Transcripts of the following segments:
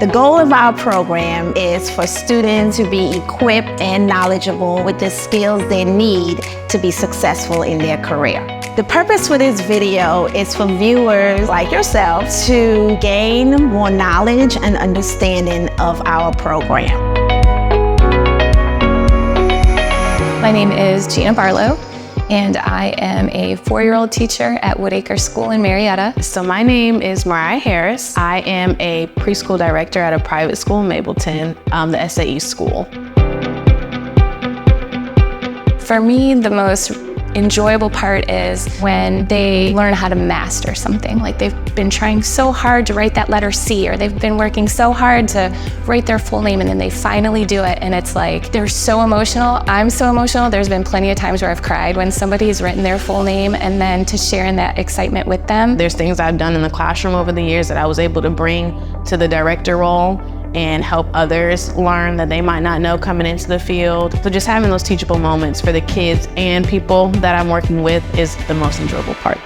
The goal of our program is for students to be equipped and knowledgeable with the skills they need to be successful in their career. The purpose for this video is for viewers like yourselves to gain more knowledge and understanding of our program. My name is Gina Barlow, and I am a 4-year-old teacher at Woodacre School in Marietta. So my name is Mariah Harris. I am a preschool director at a private school in Mableton, the ECCE school. For me, the most enjoyable part is when they learn how to master something. Like they've been trying so hard to write that letter C, or they've been working so hard to write their full name, and then they finally do it, and it's like they're so emotional. I'm so emotional. There's been plenty of times where I've cried when somebody's written their full name, and then to share in that excitement with them. There's things I've done in the classroom over the years that I was able to bring to the director role and help others learn that they might not know coming into the field. So just having those teachable moments for the kids and people that I'm working with is the most enjoyable part.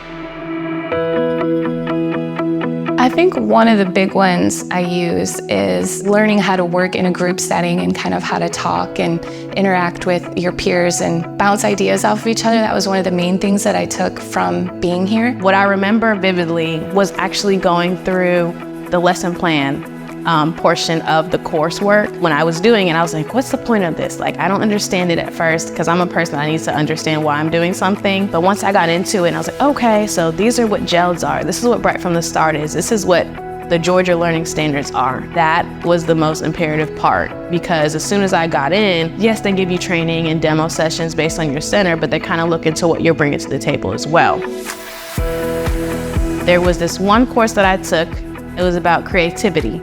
I think one of the big ones I use is learning how to work in a group setting and kind of how to talk and interact with your peers and bounce ideas off of each other. That was one of the main things that I took from being here. What I remember vividly was actually going through the lesson plan portion of the coursework. When I was doing it, I was like, what's the point of this? Like, I don't understand it at first because I'm a person that needs to understand why I'm doing something. But once I got into it, and I was like, okay, so these are what GELDs are. This is what Bright from the Start is. This is what the Georgia Learning Standards are. That was the most imperative part, because as soon as I got in, yes, they give you training and demo sessions based on your center, but they kind of look into what you're bringing to the table as well. There was this one course that I took. It was about creativity.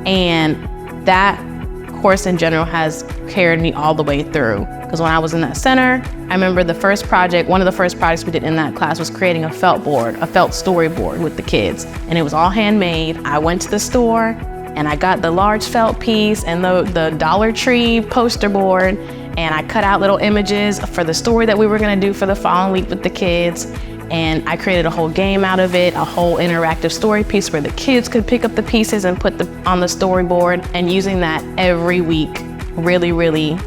And that course in general has carried me all the way through. Because when I was in that center, I remember one of the first projects we did in that class was creating a felt storyboard with the kids. And it was all handmade. I went to the store and I got the large felt piece and the Dollar Tree poster board, and I cut out little images for the story that we were gonna do for the following week with the kids. And I created a whole game out of it, a whole interactive story piece where the kids could pick up the pieces and put them on the storyboard. And using that every week really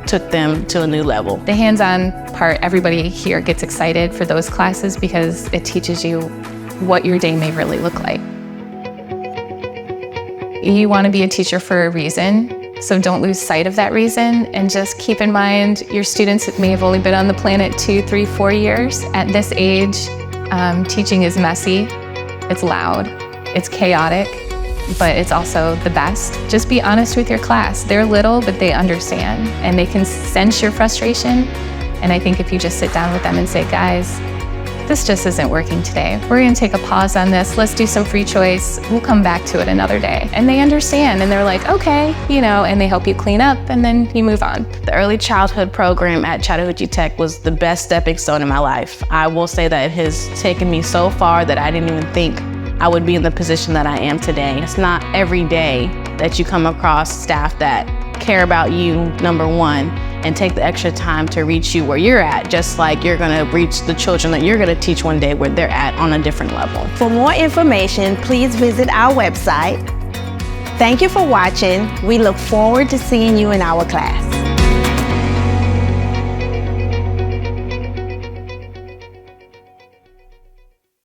took them to a new level. The hands-on part, everybody here gets excited for those classes because it teaches you what your day may really look like. You want to be a teacher for a reason. So don't lose sight of that reason, and just keep in mind your students may have only been on the planet 2, 3, 4 years. At this age, teaching is messy, it's loud, it's chaotic, but it's also the best. Just be honest with your class. They're little, but they understand, and they can sense your frustration. And I think if you just sit down with them and say, guys, this just isn't working today. We're gonna take a pause on this. Let's do some free choice. We'll come back to it another day. And they understand, and they're like, okay, and they help you clean up, and then you move on. The early childhood program at Chattahoochee Tech was the best stepping stone in my life. I will say that it has taken me so far that I didn't even think I would be in the position that I am today. It's not every day that you come across staff that care about you, number one, and take the extra time to reach you where you're at, just like you're gonna reach the children that you're gonna teach one day where they're at on a different level. For more information, please visit our website. Thank you for watching. We look forward to seeing you in our class.